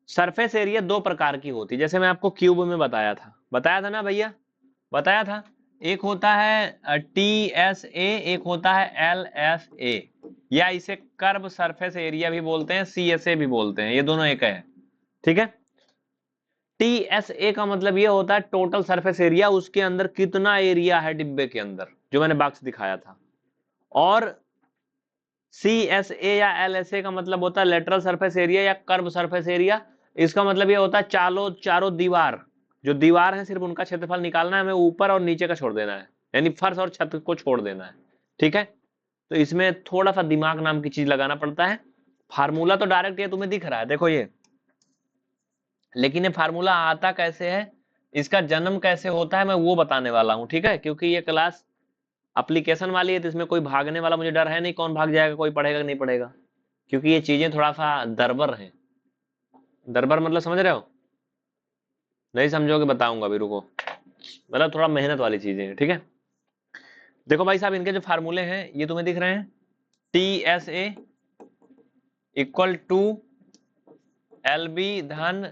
Surface area दो प्रकार की होती है, जैसे मैं आपको क्यूब में बताया था ना भैया, बताया था। एक होता है TSA, एक होता है LSA, या इसे कर्व सरफेस एरिया भी बोलते हैं, CSA भी बोलते हैं, ये दोनों एक है, ठीक है। TSA का मतलब ये होता है टोटल सरफेस एरिया, उसके अंदर कितना एरिया है डिब्बे के अंदर, जो मैंने बॉक्स दिखाया था। और CSA या LSA का मतलब होता है लेटरल सरफेस एरिया या कर्व सरफेस एरिया। इसका मतलब ये होता है चारों दीवार, जो दीवार है सिर्फ उनका क्षेत्रफल निकालना है हमें, ऊपर और नीचे का छोड़ देना है, यानी फर्श और छत को छोड़ देना है, ठीक है। तो इसमें थोड़ा सा दिमाग नाम की चीज लगाना पड़ता है। फार्मूला तो डायरेक्ट ये तुम्हें दिख रहा है, देखो ये, लेकिन ये फार्मूला आता कैसे है, इसका जन्म कैसे होता है, मैं वो बताने वाला हूँ, ठीक है। क्योंकि ये क्लास एप्लीकेशन वाली है, तो इसमें कोई भागने वाला मुझे डर है नहीं, कौन भाग जाएगा, कोई पढ़ेगा नहीं पढ़ेगा, क्योंकि ये चीजें थोड़ा सा दरबर हैं। दरबर मतलब समझ रहे हो? नहीं समझोगे बताऊंगा, अभी रुको। मतलब थोड़ा मेहनत वाली चीजें हैं, ठीक है। देखो भाई साहब, इनके जो फार्मूले हैं ये तुम्हें दिख रहे हैं। TSA इक्वल टू LB धन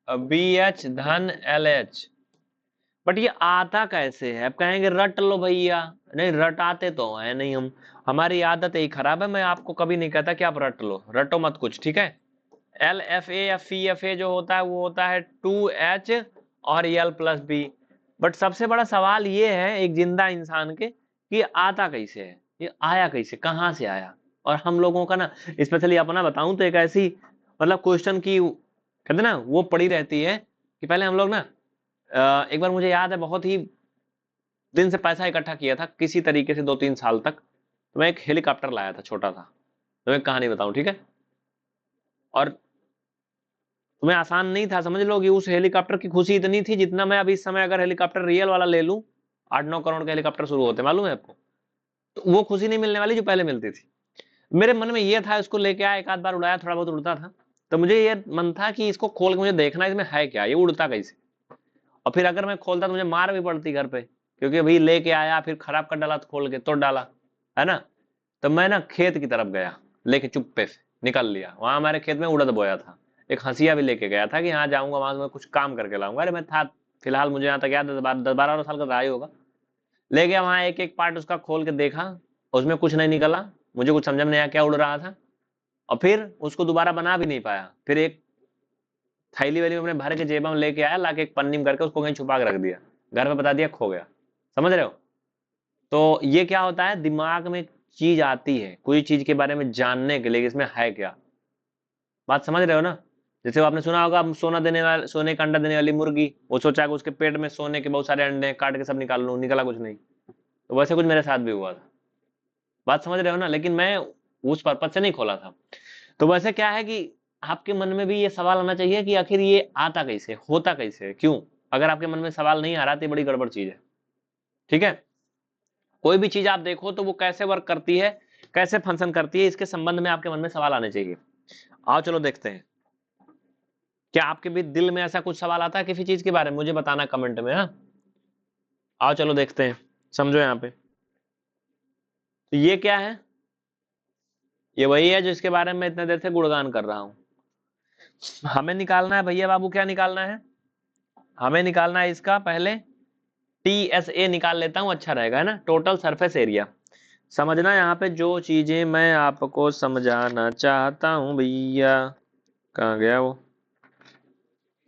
BH धन LH। बट ये आता कैसे है? अब कहेंगे रट लो भैया। नहीं, रटाते तो है नहीं हम, हमारी आदत यही खराब है। मैं आपको कभी नहीं कहता कि आप रट लो, रटो मत कुछ, ठीक है। LFA या FA जो होता है वो होता है 2H और L+B। बट सबसे बड़ा सवाल ये है एक जिंदा इंसान के कि आता कैसे है, ये आया कैसे, कहाँ से आया। और हम लोगों का ना, स्पेशली अपना बताऊं तो एक ऐसी मतलब क्वेश्चन की कहते ना वो पड़ी रहती है कि पहले हम लोग ना एक बार मुझे याद है बहुत ही दिन से पैसा इकट्ठा किया था किसी तरीके से 2-3 साल तक, तो मैं एक हेलीकॉप्टर लाया था छोटा था। तो मैं कहानी बताऊं, ठीक है। और तुम्हें आसान नहीं था, समझ लो कि उस हेलीकॉप्टर की खुशी इतनी थी जितना मैं अभी इस समय अगर हेलीकॉप्टर रियल वाला ले लूं, 8-9 करोड़ के हेलीकॉप्टर शुरू होते मालूम है आपको, तो वो खुशी नहीं मिलने वाली जो पहले मिलती थी। मेरे मन में ये था, इसको लेके आया, एक आध बार उड़ाया, थोड़ा बहुत उड़ता था, तो मुझे ये मन था कि इसको खोल के मुझे देखना इसमें है क्या, ये उड़ता कैसे। और फिर अगर मैं खोलता तो मुझे मार भी पड़ती घर पे, क्योंकि अभी लेके आया फिर खराब कर डाला, तो खोल के तोड़ डाला, है ना। तो मैं ना खेत की तरफ गया, लेके चुप्पे से निकल लिया। वहां हमारे खेत में उड़द बोया था, एक हंसिया भी लेके गया था कि यहाँ जाऊंगा वहां से मैं कुछ काम करके लाऊंगा। अरे मैं था फिलहाल, मुझे यहाँ तक याद है 10-12 साल का रहा ही होगा। ले गया वहां, एक एक पार्ट उसका खोल के देखा, उसमें कुछ नहीं निकला। मुझे कुछ समझ में नहीं आया क्या उड़ रहा था। और फिर उसको दोबारा बना भी नहीं पाया। फिर एक थैली वैली में भर के जेब में लेके आया, लाके एक पन्नी में करके उसको कहीं छुपा के रख दिया, घर में बता दिया खो गया। समझ रहे हो? तो ये क्या होता है, दिमाग में चीज आती है कोई चीज के बारे में जानने के लिए, इसमें है क्या। बात समझ रहे हो ना? जैसे वो आपने सुना होगा, सोना देने वाले, सोने का अंडा देने वाली मुर्गी, वो सोचा कि उसके पेट में सोने के बहुत सारे अंडे हैं, काट के सब निकाल लूं, निकला कुछ नहीं। तो वैसे कुछ मेरे साथ भी हुआ था। बात समझ रहे हो ना? लेकिन मैं उस पर्पज से नहीं खोला था। तो वैसे क्या है कि आपके मन में भी ये सवाल आना चाहिए कि आखिर ये आता कैसे, होता कैसे, क्यों। अगर आपके मन में सवाल नहीं आ रहा तो ये बड़ी गड़बड़ चीज है, ठीक है। कोई भी चीज आप देखो तो वो कैसे वर्क करती है, कैसे फंक्शन करती है, इसके संबंध में आपके मन में सवाल आने चाहिए। आओ चलो देखते हैं, क्या आपके भी दिल में ऐसा कुछ सवाल आता है किसी चीज के बारे में, मुझे बताना कमेंट में। हाँ, आओ चलो देखते हैं, समझो यहाँ पे। तो ये क्या है, ये वही है जो इसके बारे में मैं इतने देर से गुणगान कर रहा हूं। हमें निकालना है भैया बाबू, क्या निकालना है, हमें निकालना है इसका पहले TSA निकाल लेता हूं, अच्छा रहेगा, है ना, टोटल सरफेस एरिया। समझना यहाँ पे जो चीजें मैं आपको समझाना चाहता हूं भैया, कहाँ गया वो,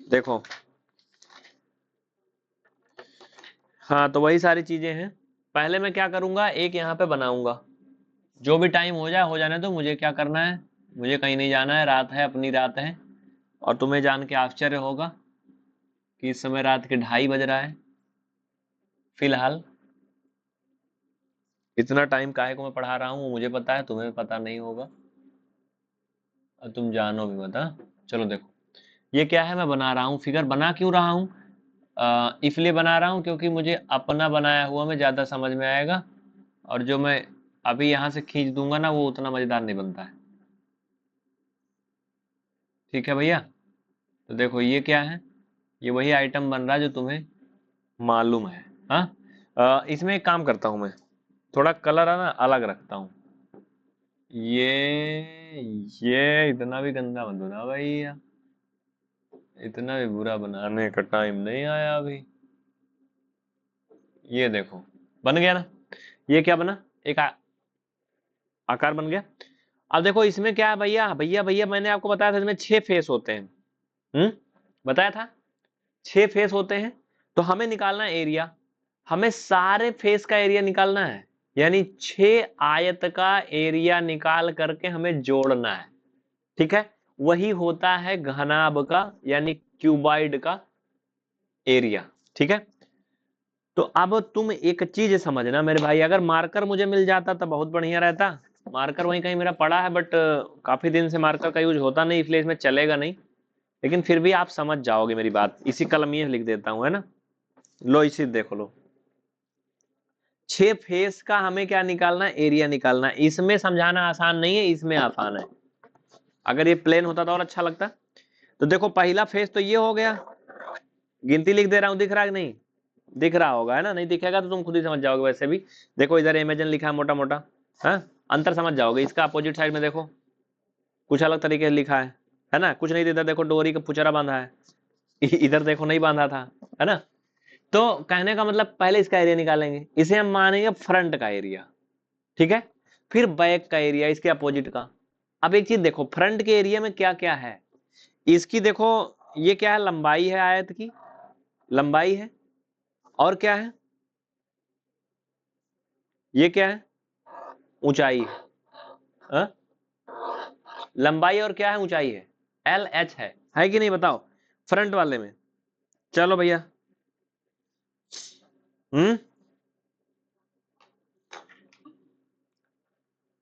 देखो। हाँ, तो वही सारी चीजें हैं। पहले मैं क्या करूंगा, एक यहाँ पे बनाऊंगा, जो भी टाइम हो जाए हो जाने दो, मुझे क्या करना है, मुझे कहीं नहीं जाना है, रात है, अपनी रात है। और तुम्हें जान के आश्चर्य होगा कि इस समय रात के 2:30 बज रहा है फिलहाल। इतना टाइम काहे को मैं पढ़ा रहा हूँ मुझे पता है, तुम्हें पता नहीं होगा, और तुम जानो भी मत। हाँ? चलो देखो, ये क्या है, मैं बना रहा हूँ फिगर। बना क्यों रहा हूँ, इसलिए बना रहा हूँ क्योंकि मुझे अपना बनाया हुआ में ज़्यादा समझ में आएगा, और जो मैं अभी यहाँ से खींच दूंगा ना वो उतना मज़ेदार नहीं बनता है। ठीक है भैया? तो देखो ये क्या है, ये वही आइटम बन रहा है जो तुम्हें मालूम है। हाँ, इसमें एक काम करता हूँ मैं, थोड़ा कलर है ना अलग रखता हूँ। ये इतना भी गंदा मत बना भैया, इतना भी बुरा बनाने का टाइम नहीं आया अभी। ये देखो, बन गया ना। ये क्या बना, एक आकार बन गया। अब देखो इसमें क्या है भैया, भैया भैया मैंने आपको बताया था इसमें 6 फेस होते हैं। हम्म, बताया था 6 फेस होते हैं। तो हमें निकालना है एरिया, हमें सारे फेस का एरिया निकालना है, यानी 6 आयत का एरिया निकाल करके हमें जोड़ना है। ठीक है, वही होता है घनाभ का यानी क्यूबाइड का एरिया। ठीक है, तो अब तुम एक चीज समझना मेरे भाई, अगर मार्कर मुझे मिल जाता तो बहुत बढ़िया रहता। मार्कर वहीं कहीं मेरा पड़ा है, बट काफी दिन से मार्कर का यूज होता नहीं, इसलिए इसमें चलेगा नहीं। लेकिन फिर भी आप समझ जाओगे मेरी बात, इसी कलम ये लिख देता हूं, है ना। लो इसी देखो लो, 6 फेस का हमें क्या निकालना है, एरिया निकालना है। इसमें समझाना आसान नहीं है, इसमें आसान है। अगर ये प्लेन होता तो और अच्छा लगता। तो देखो पहला फेस तो ये हो गया, गिनती लिख दे रहा हूं, दिख रहा है कि नहीं? दिख रहा होगा, है ना? नहीं दिखेगा तो तुम खुद ही समझ जाओगे। वैसे भी देखो इधर इमेजिन लिखा है मोटा मोटा, हाँ, अंतर समझ जाओगे। इसका अपोजिट साइड में देखो कुछ अलग तरीके से लिखा है ना? कुछ नहीं, इधर देखो डोरी का पुचरा बांधा है, इधर देखो नहीं बांधा था, है ना? तो कहने का मतलब पहले इसका एरिया निकालेंगे, इसे हम मानेंगे फ्रंट का एरिया, ठीक है? फिर बैक का एरिया इसके अपोजिट का। अब एक चीज देखो, फ्रंट के एरिया में क्या क्या है इसकी, देखो ये क्या है, लंबाई है, आयत की लंबाई है, और क्या है, ये क्या है, ऊंचाई है, हाँ? लंबाई और क्या है, ऊंचाई है, एल एच है कि नहीं बताओ, फ्रंट वाले में। चलो भैया, हम्म,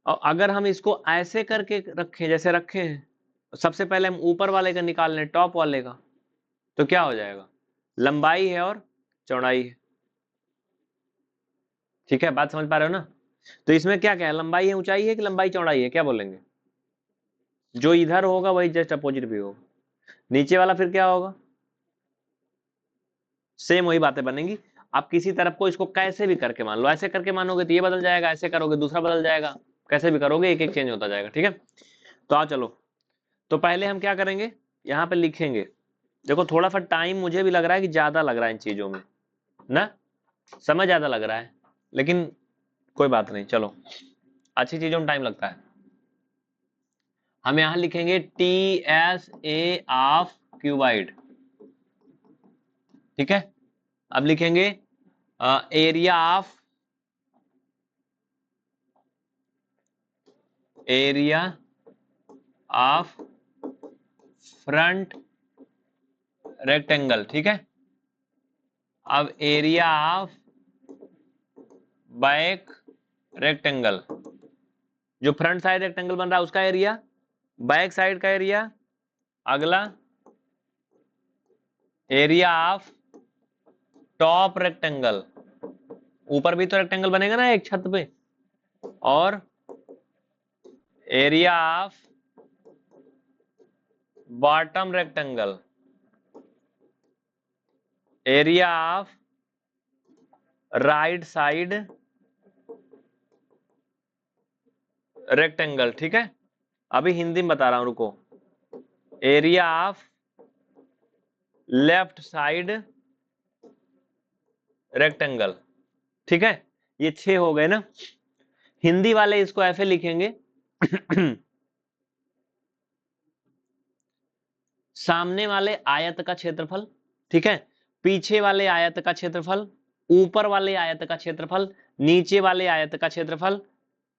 और अगर हम इसको ऐसे करके रखें जैसे रखे हैं, सबसे पहले हम ऊपर वाले का निकाल लें, टॉप वाले का, तो क्या हो जाएगा, लंबाई है और चौड़ाई है, ठीक है? बात समझ पा रहे हो ना? तो इसमें क्या क्या है, लंबाई है, ऊंचाई है, कि लंबाई चौड़ाई है, क्या बोलेंगे? जो इधर होगा वही जस्ट अपोजिट भी होगा, नीचे वाला फिर क्या होगा, सेम वही बातें बनेंगी। आप किसी तरफ को इसको कैसे भी करके मान लो, ऐसे करके मानोगे तो ये बदल जाएगा, ऐसे करोगे दूसरा बदल जाएगा, कैसे भी करोगे एक एक चेंज होता जाएगा, ठीक है? तो आओ चलो, तो पहले हम क्या करेंगे, यहाँ पे लिखेंगे। देखो थोड़ा सा टाइम मुझे भी लग रहा है कि ज्यादा लग रहा है इन चीजों में ना, समय ज्यादा लग रहा है, लेकिन कोई बात नहीं, चलो अच्छी चीजों में टाइम लगता है। हम यहां लिखेंगे T S A of cuboid, ठीक है? अब लिखेंगे एरिया ऑफ फ्रंट रेक्टेंगल, ठीक है? अब एरिया ऑफ बैक रेक्टेंगल, जो फ्रंट साइड रेक्टेंगल बन रहा है उसका एरिया, बैक साइड का एरिया, अगला एरिया ऑफ टॉप रेक्टेंगल, ऊपर भी तो रेक्टेंगल बनेगा ना एक छत पे, और area of bottom rectangle, area of right side rectangle, ठीक है? अभी हिंदी में बता रहा हूं, रुको। Area of left side rectangle, ठीक है? ये 6 हो गए ना। हिंदी वाले इसको ऐसे लिखेंगे सामने वाले आयत का क्षेत्रफल, ठीक है? पीछे वाले आयत का क्षेत्रफल, ऊपर वाले आयत का क्षेत्रफल, नीचे वाले आयत का क्षेत्रफल,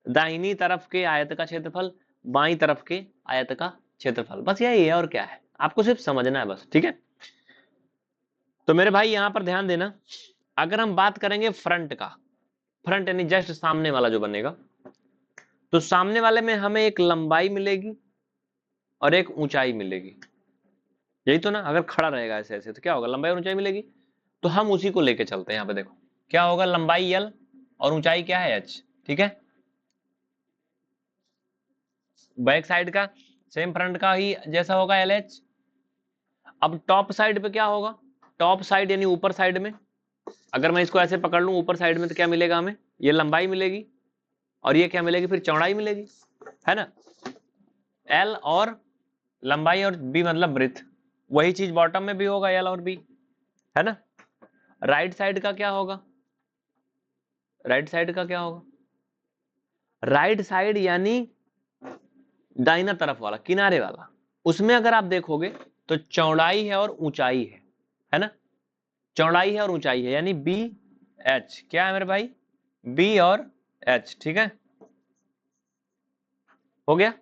दाहिनी तरफ के आयत का क्षेत्रफल, बाईं तरफ के आयत का क्षेत्रफल, बस यही है और क्या है, आपको सिर्फ समझना है बस, ठीक है? तो मेरे भाई यहां पर ध्यान देना, अगर हम बात करेंगे फ्रंट का, फ्रंट यानी जस्ट सामने वाला जो बनेगा, तो सामने वाले में हमें एक लंबाई मिलेगी और एक ऊंचाई मिलेगी, यही तो ना? अगर खड़ा रहेगा ऐसे ऐसे तो क्या होगा, लंबाई और ऊंचाई मिलेगी। तो हम उसी को लेके चलते हैं, यहाँ पे देखो क्या होगा, लंबाई एल और ऊंचाई क्या है, एच, ठीक है? बैक साइड का सेम फ्रंट का ही जैसा होगा, एल एच। अब टॉप साइड पे क्या होगा, टॉप साइड यानी ऊपर साइड में, अगर मैं इसको ऐसे पकड़ लूं ऊपर साइड में, तो क्या मिलेगा हमें, ये लंबाई मिलेगी, और ये क्या मिलेगी, फिर चौड़ाई मिलेगी, है ना? एल और लंबाई और बी मतलब ब्रेथ, वही चीज बॉटम में भी होगा, एल और बी, है ना? राइट साइड का क्या होगा, राइट साइड का क्या होगा, राइट साइड यानी दाहिना तरफ वाला, किनारे वाला, उसमें अगर आप देखोगे तो चौड़ाई है और ऊंचाई है ना? चौड़ाई है और ऊंचाई है, यानी बी एच, क्या है मेरे भाई, बी और एच, ठीक है? हो गया।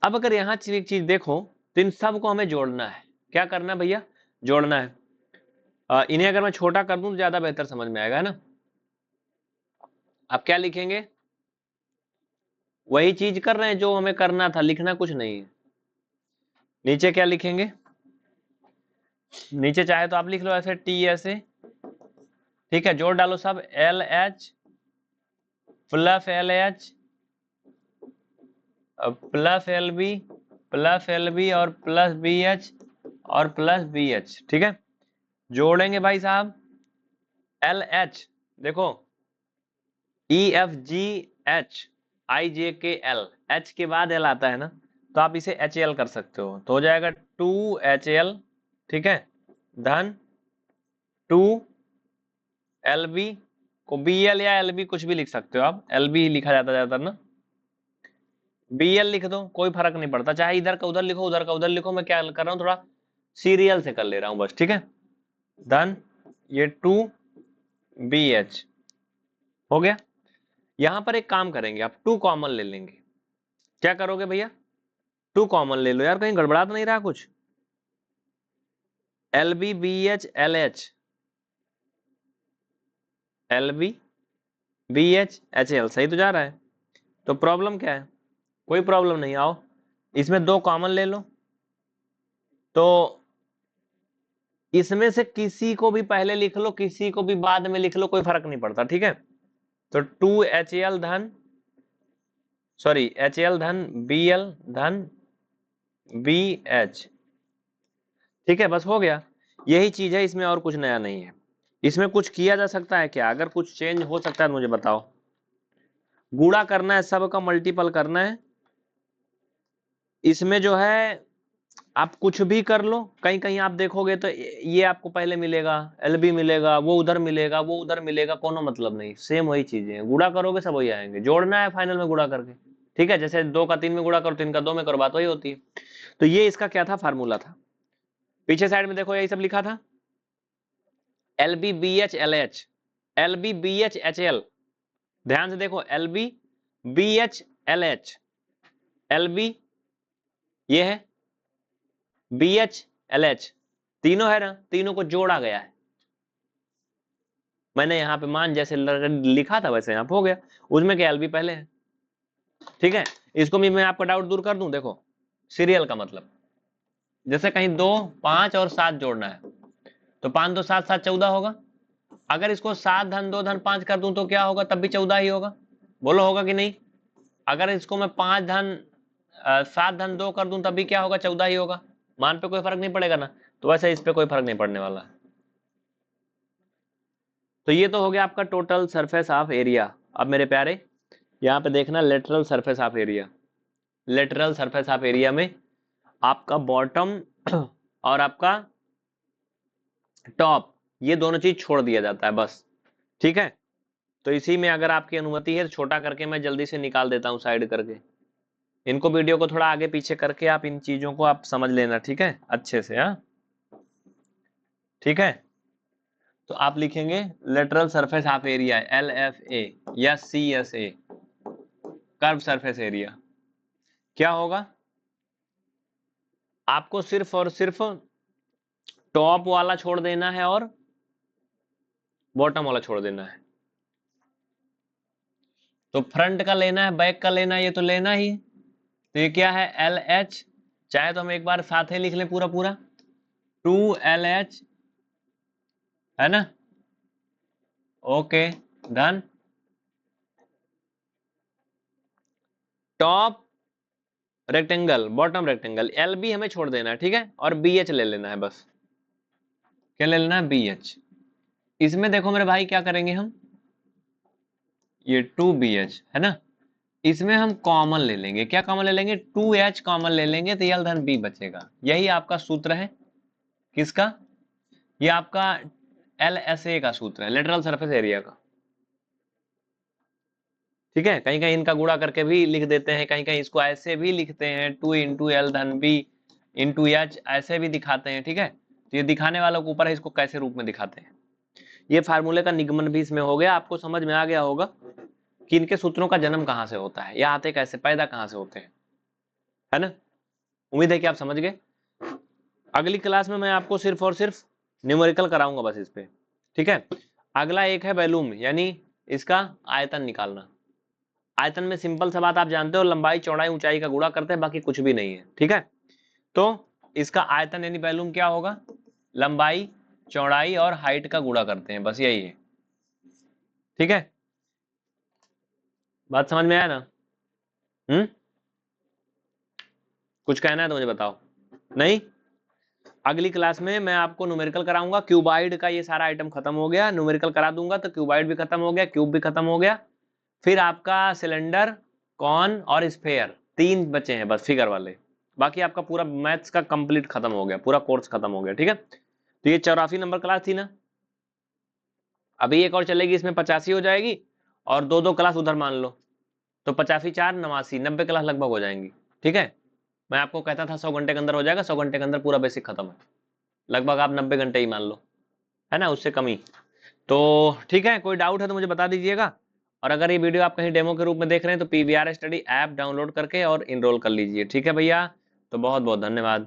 अब अगर यहां एक चीज देखो, तो इन सबको हमें जोड़ना है, क्या करना है भैया, जोड़ना है। इन्हें अगर मैं छोटा कर दूं तो ज्यादा बेहतर समझ में आएगा, है ना? आप क्या लिखेंगे, वही चीज कर रहे हैं जो हमें करना था, लिखना कुछ नहीं है। नीचे क्या लिखेंगे, नीचे चाहे तो आप लिख लो ऐसे टी ऐसे, ठीक है? जोड़ डालो सब, L H plus L H plus L B plus L B और प्लस बी एच और प्लस बी एच, ठीक है। जोड़ेंगे भाई साहब एल एच, देखो E F G H I जे के एल, एच के बाद एल आता है ना, तो आप इसे एच एल कर सकते हो, तो हो जाएगा 2 HL, ठीक है, धन 2 LB को BL या LB कुछ भी लिख सकते हो आप, LB ही लिखा जाता है ज्यादातर ना, BL लिख दो, कोई फर्क नहीं पड़ता, चाहे इधर का उधर लिखो उधर का उधर लिखो, मैं क्या कर रहा हूँ थोड़ा सीरियल से कर ले रहा हूँ बस, ठीक है। धन ये 2BH हो गया। यहां पर एक काम करेंगे, आप 2 कॉमन ले लेंगे। क्या करोगे भैया, 2 कॉमन ले लो यार, कहीं गड़बड़ा तो नहीं रहा कुछ। LB BH LH, LB BH HL, सही तो जा रहा है, तो प्रॉब्लम क्या है, कोई प्रॉब्लम नहीं, आओ इसमें 2 कॉमन ले लो, तो इसमें से किसी को भी पहले लिख लो किसी को भी बाद में लिख लो, कोई फर्क नहीं पड़ता, ठीक है। तो 2HL धन सॉरी HL धन BL धन BH, ठीक है, बस हो गया, यही चीज है, इसमें और कुछ नया नहीं है। इसमें कुछ किया जा सकता है क्या, अगर कुछ चेंज हो सकता है तो मुझे बताओ। गुणा करना है, सबका मल्टीपल करना है, इसमें जो है आप कुछ भी कर लो, कहीं कहीं आप देखोगे तो ये आपको पहले मिलेगा, LB मिलेगा, वो उधर मिलेगा, वो उधर मिलेगा, कोनो मतलब नहीं, सेम वही चीजें हैं, गुणा करोगे सब वही आएंगे, जोड़ना है फाइनल में गुणा करके, ठीक है, जैसे 2 का 3 में गुणा करो, 3 का 2 में करो, बात वही होती है। तो ये इसका क्या था, फार्मूला था। पीछे साइड में देखो यही सब लिखा था, LB BH LH, LB BH HL, ध्यान से देखो LB BH LH, LB ये है, BH LH, तीनों है ना, तीनों को जोड़ा गया है, मैंने यहाँ पे मान जैसे लिखा था वैसे यहाँ पे हो गया, उसमें क्या LB पहले है, ठीक है। इसको भी मैं आपका डाउट दूर कर दूं, देखो सीरियल का मतलब, जैसे कहीं 2 5 और 7 जोड़ना है, तो 5 2 7 7 14 होगा, अगर इसको 7 धन 2 धन 5 कर दूं तो क्या होगा, तब भी 14 ही होगा, बोलो होगा कि नहीं। अगर इसको मैं 5 धन 7 धन 2 कर दूं तब भी क्या होगा, 14 ही होगा, मान पे कोई फर्क नहीं पड़ेगा ना, तो वैसे इस पे कोई फर्क नहीं पड़ने वाला है। तो ये तो हो गया आपका टोटल सरफेस ऑफ एरिया। अब मेरे प्यारे यहाँ पे देखना lateral surface of area, lateral surface of area में आपका बॉटम और आपका टॉप, ये दोनों चीज छोड़ दिया जाता है बस, ठीक है। तो इसी में अगर आपकी अनुमति है तो छोटा करके मैं जल्दी से निकाल देता हूँ साइड करके, इनको वीडियो को थोड़ा आगे पीछे करके आप इन चीजों को आप समझ लेना, ठीक है, अच्छे से, हाँ ठीक है। तो आप लिखेंगे lateral surface of area LFA या CSA, कर्व सरफेस एरिया, क्या होगा, आपको सिर्फ और सिर्फ टॉप वाला छोड़ देना है और बॉटम वाला छोड़ देना है, तो फ्रंट का लेना है बैक का लेना है, ये तो लेना ही, तो ये क्या है LH, चाहे तो हम एक बार साथ ही लिख लें पूरा पूरा, 2LH है ना, okay, done, top rectangle bottom rectangle LB हमें छोड़ देना है, ठीक है, और BH ले लेना है बस, क्या ले लेना है BH। इसमें देखो मेरे भाई क्या करेंगे हम, ये 2BH है ना, इसमें हम कॉमन ले लेंगे, क्या कॉमन ले लेंगे, 2H कॉमन ले लेंगे, तो L धन B बचेगा, यही आपका सूत्र है, किसका, ये आपका LSA का सूत्र है, लेटरल सरफेस एरिया का, ठीक है। कहीं कहीं इनका गुणा करके भी लिख देते हैं, कहीं कहीं इसको ऐसे भी लिखते हैं, 2 × L धन B × H, ऐसे भी दिखाते हैं, ठीक है। तो ये दिखाने वालों के ऊपर है इसको कैसे रूप में दिखाते हैं। ये फार्मूले का निगमन भी इसमें हो गया, आपको समझ में आ गया होगा कि इनके सूत्रों का जन्म कहाँ से होता है या आते कैसे, पैदा कहाँ से होते हैं, है ना। उम्मीद है कि आप समझ गए। अगली क्लास में मैं आपको सिर्फ और सिर्फ न्यूमेरिकल कराऊंगा बस इस पे, ठीक है। अगला एक है वैल्यूम, यानी इसका आयतन निकालना। आयतन में सिंपल सा बात आप जानते हो, लंबाई चौड़ाई ऊंचाई का गुणा करते हैं, बाकी कुछ भी नहीं है, ठीक है। तो इसका आयतन यानी वैल्यूम क्या होगा, लंबाई चौड़ाई और हाइट का गुणा करते हैं, बस यही है, ठीक है। बात समझ में आया ना। कुछ कहना है तो मुझे बताओ। नहीं, अगली क्लास में मैं आपको न्यूमेरिकल कराऊंगा। क्यूबाइड का ये सारा आइटम खत्म हो गया, न्यूमेरिकल करा दूंगा तो क्यूबाइड भी खत्म हो गया, क्यूब भी खत्म हो गया। फिर आपका सिलेंडर, कॉन और स्फेयर, 3 बचे हैं बस फिगर वाले। बाकी आपका पूरा मैथ्स का कंप्लीट खत्म हो गया, पूरा कोर्स खत्म हो गया। ठीक है, तो ये 84 नंबर क्लास थी ना। अभी एक और चलेगी, इसमें 85 हो जाएगी, और 2-2 क्लास उधर मान लो, तो 85 4 89 90 क्लास लगभग हो जाएंगी। ठीक है, मैं आपको कहता था 100 घंटे के अंदर हो जाएगा, 100 घंटे के अंदर पूरा बेसिक खत्म है। लगभग आप 90 घंटे ही मान लो, है ना, उससे कम ही। तो ठीक है, कोई डाउट है तो मुझे बता दीजिएगा। और अगर ये वीडियो आप कहीं डेमो के रूप में देख रहे हैं तो PVR स्टडी ऐप डाउनलोड करके और इनरोल कर लीजिए। ठीक है भैया, तो बहुत बहुत धन्यवाद।